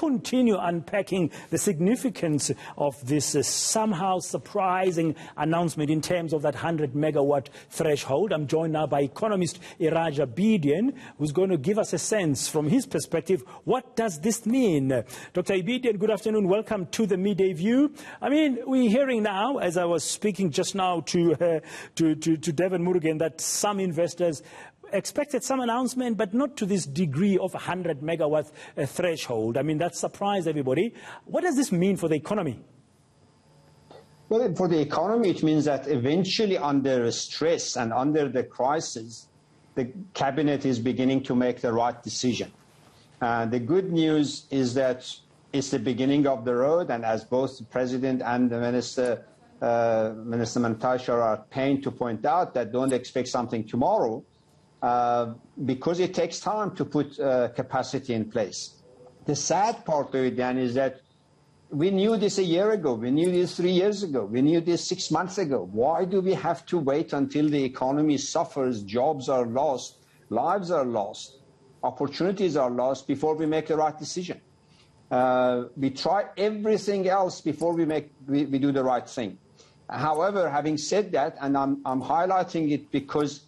continue unpacking the significance of this somehow surprising announcement in terms of that 100-megawatt threshold. I'm joined now by economist Iraj Abedian, who's going to give us a sense from his perspective, what does this mean? Dr. Abedian, good afternoon. Welcome to the Midday View. I mean, we're hearing now, as I was speaking just now to Devon Murugan, that some investors expected some announcement, but not to this degree of 100-megawatt threshold. I mean, that surprised everybody. What does this mean for the economy? Well, for the economy, it means that eventually under stress and under the crisis, the cabinet is beginning to make the right decision. The good news is that it's the beginning of the road, and as both the President and the Minister Mantashe are at pain to point out, that don't expect something tomorrow, because it takes time to put capacity in place. The sad part of it, Dan, is that we knew this a year ago, we knew this 3 years ago, we knew this 6 months ago. Why do we have to wait until the economy suffers, jobs are lost, lives are lost, opportunities are lost before we make the right decision? We try everything else before we do the right thing. However, having said that, and I'm highlighting it because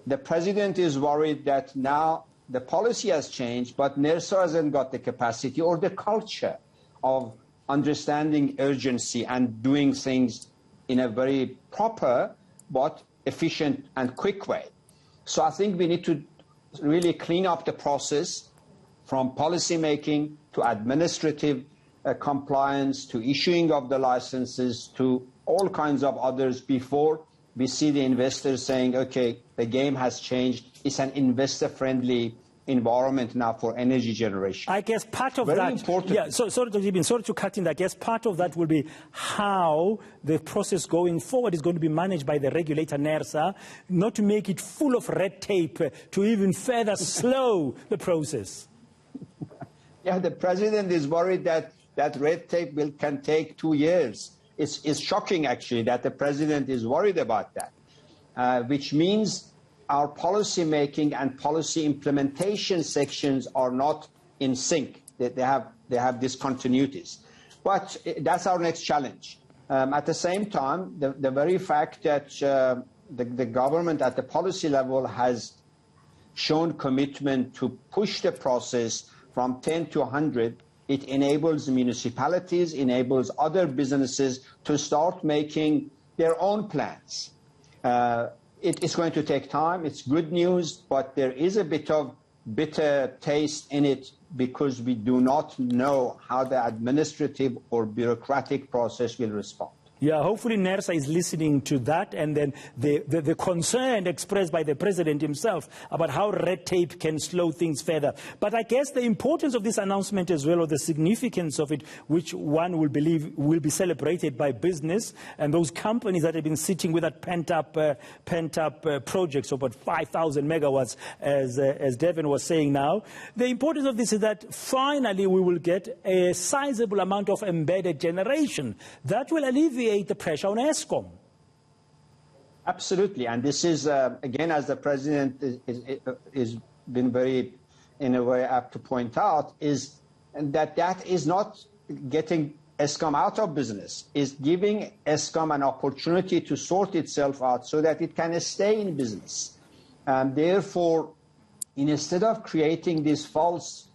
the President is worried that now the policy has changed, but NERSA hasn't got the capacity or the culture of understanding urgency and doing things in a very proper but efficient and quick way. So I think we need to really clean up the process from policy making to administrative compliance to issuing of the licenses to all kinds of others before we see the investors saying, okay, the game has changed. It's an investor-friendly environment now for energy generation. I guess part of Very that, important. yeah, sorry to cut in, I guess part of that will be how the process going forward is going to be managed by the regulator NERSA, not to make it full of red tape to even further slow the process. Yeah, the President is worried that red tape can take 2 years. It's shocking, actually, that the President is worried about that, which means our policy making and policy implementation sections are not in sync. They have discontinuities. But that's our next challenge. At the same time, the very fact that the government at the policy level has shown commitment to push the process from 10 to 100, it enables municipalities, enables other businesses to start making their own plans. It's going to take time. It's good news, but there is a bit of bitter taste in it because we do not know how the administrative or bureaucratic process will respond. Yeah, hopefully NERSA is listening to that, and then the concern expressed by the President himself about how red tape can slow things further. But I guess the importance of this announcement as well, or the significance of it, which one will believe will be celebrated by business and those companies that have been sitting with that pent-up projects of about 5,000 megawatts, as Devon was saying now. The importance of this is that finally we will get a sizable amount of embedded generation that will alleviate the pressure on Eskom. Absolutely, and this is, again, as the President is been very, in a way, apt to point out, is that is not getting Eskom out of business, is giving Eskom an opportunity to sort itself out so that it can stay in business. And therefore, instead of creating these false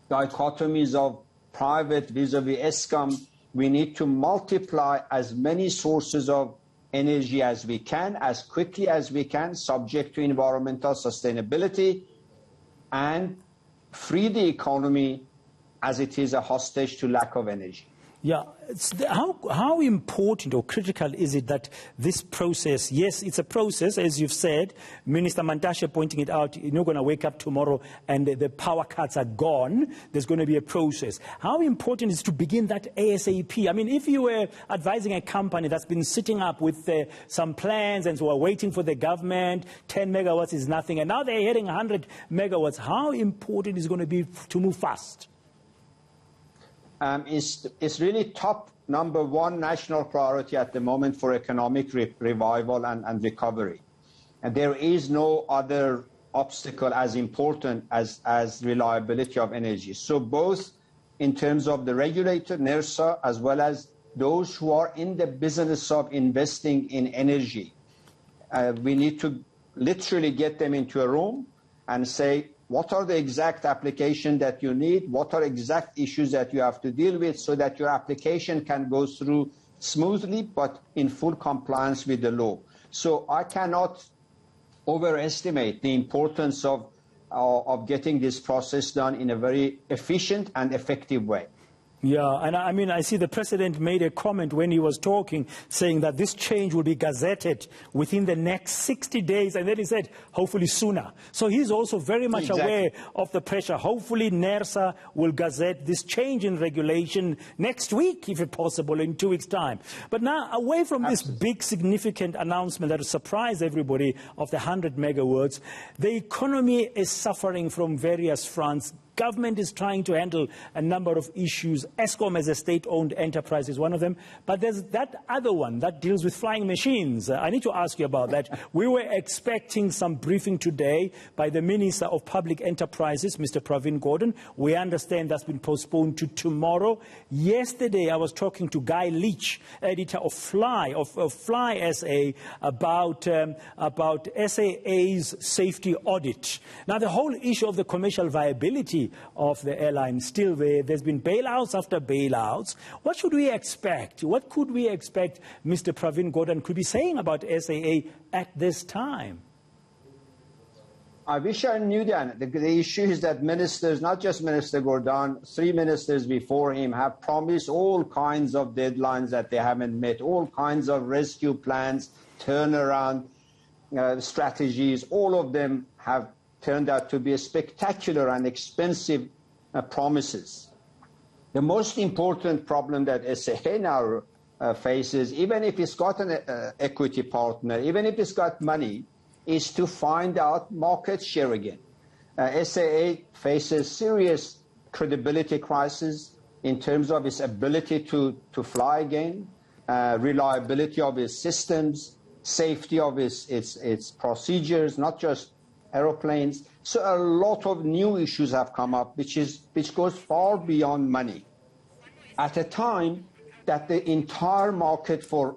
dichotomies of private vis-a-vis Eskom, we need to multiply as many sources of energy as we can, as quickly as we can, subject to environmental sustainability, and free the economy as it is a hostage to lack of energy. Yeah, how important or critical is it that this process, yes, it's a process, as you've said, Minister Mantashe pointing it out, you're not going to wake up tomorrow and the power cuts are gone. There's going to be a process. How important is it to begin that ASAP? I mean, if you were advising a company that's been sitting up with some plans and so are waiting for the government, 10 megawatts is nothing, and now they're hitting 100 megawatts, how important is it going to be to move fast? Is really top #1 national priority at the moment for economic revival and recovery. And there is no other obstacle as important as reliability of energy. So both in terms of the regulator, NERSA, as well as those who are in the business of investing in energy. We need to literally get them into a room and say, what are the exact applications that you need? What are exact issues that you have to deal with so that your application can go through smoothly but in full compliance with the law? So I cannot overestimate the importance of getting this process done in a very efficient and effective way. Yeah, and I mean, I see the President made a comment when he was talking, saying that this change will be gazetted within the next 60 days, and then he said, hopefully sooner. So he's also very much aware of the pressure. Hopefully NERSA will gazette this change in regulation next week, if it's possible, in 2 weeks' time. But now, away from this big, significant announcement that surprised everybody of the 100 megawatts, the economy is suffering from various fronts. Government is trying to handle a number of issues. Eskom as a state-owned enterprise is one of them. But there's that other one that deals with flying machines. I need to ask you about that. We were expecting some briefing today by the Minister of Public Enterprises, Mr. Pravin Gordhan. We understand that's been postponed to tomorrow. Yesterday, I was talking to Guy Leach, editor of Fly SA, about SAA's safety audit. Now, the whole issue of the commercial viability of the airline still there. There's been bailouts after bailouts. What should we expect? What could we expect Mr. Pravin Gordhan could be saying about SAA at this time? I wish I knew that. The issue is that ministers, not just Minister Gordhan, 3 ministers before him have promised all kinds of deadlines that they haven't met, all kinds of rescue plans, turnaround strategies. All of them have turned out to be spectacular and expensive promises. The most important problem that SAA now faces, even if it's got an equity partner, even if it's got money, is to find out market share again. SAA faces serious credibility crisis in terms of its ability to fly again, reliability of its systems, safety of its procedures, not just aeroplanes. So a lot of new issues have come up, which goes far beyond money. At a time that the entire market for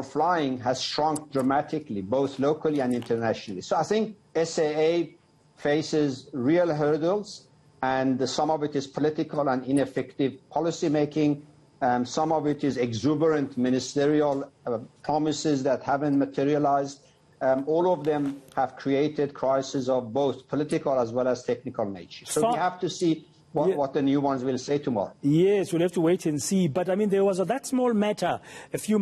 flying has shrunk dramatically, both locally and internationally. So I think SAA faces real hurdles, and some of it is political and ineffective policy making. Some of it is exuberant ministerial promises that haven't materialized. All of them have created crises of both political as well as technical nature. So we have to see what the new ones will say tomorrow. Yes, we'll have to wait and see. But I mean, there was that small matter a few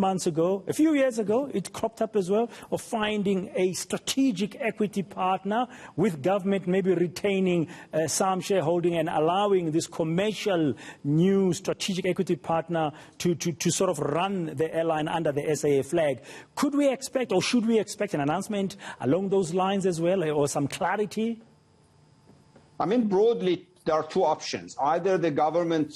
years ago, it cropped up as well, of finding a strategic equity partner with government maybe retaining some shareholding and allowing this commercial new strategic equity partner to sort of run the airline under the SAA flag. Could we expect, or should we expect, an announcement along those lines as well, or some clarity? I mean, broadly, there are 2 options. Either the government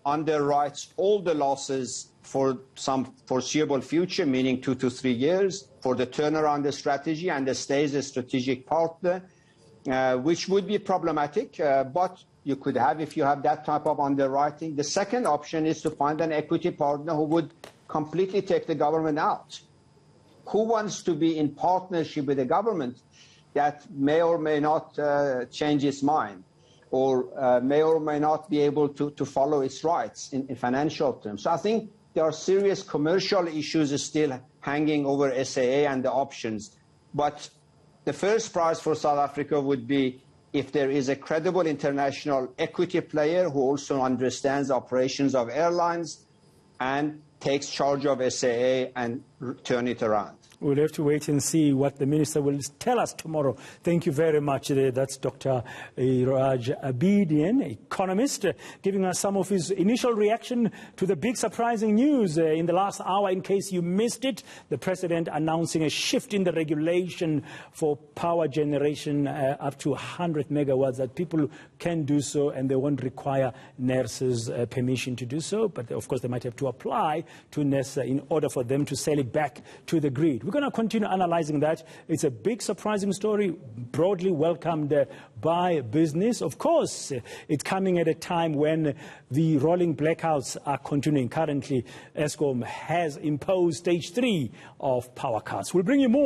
underwrites all the losses for some foreseeable future, meaning 2 to 3 years, for the turnaround strategy, and stays a strategic partner, which would be problematic, but you could have if you have that type of underwriting. The second option is to find an equity partner who would completely take the government out. Who wants to be in partnership with the government that may or may not change its mind, or may or may not be able to follow its rights in financial terms? So I think there are serious commercial issues still hanging over SAA and the options. But the first prize for South Africa would be if there is a credible international equity player who also understands the operations of airlines and takes charge of SAA and turn it around. We'll have to wait and see what the minister will tell us tomorrow. Thank you very much. That's Dr. Iraj Abedian, economist, giving us some of his initial reaction to the big surprising news in the last hour. In case you missed it, the president announcing a shift in the regulation for power generation up to 100 megawatts, that people can do so and they won't require NERSA's permission to do so. But of course, they might have to apply to NERSA in order for them to sell it back to the grid. We're going to continue analyzing that. It's a big, surprising story, broadly welcomed by business. Of course, it's coming at a time when the rolling blackouts are continuing. Currently, Eskom has imposed stage 3 of power cuts. We'll bring you more.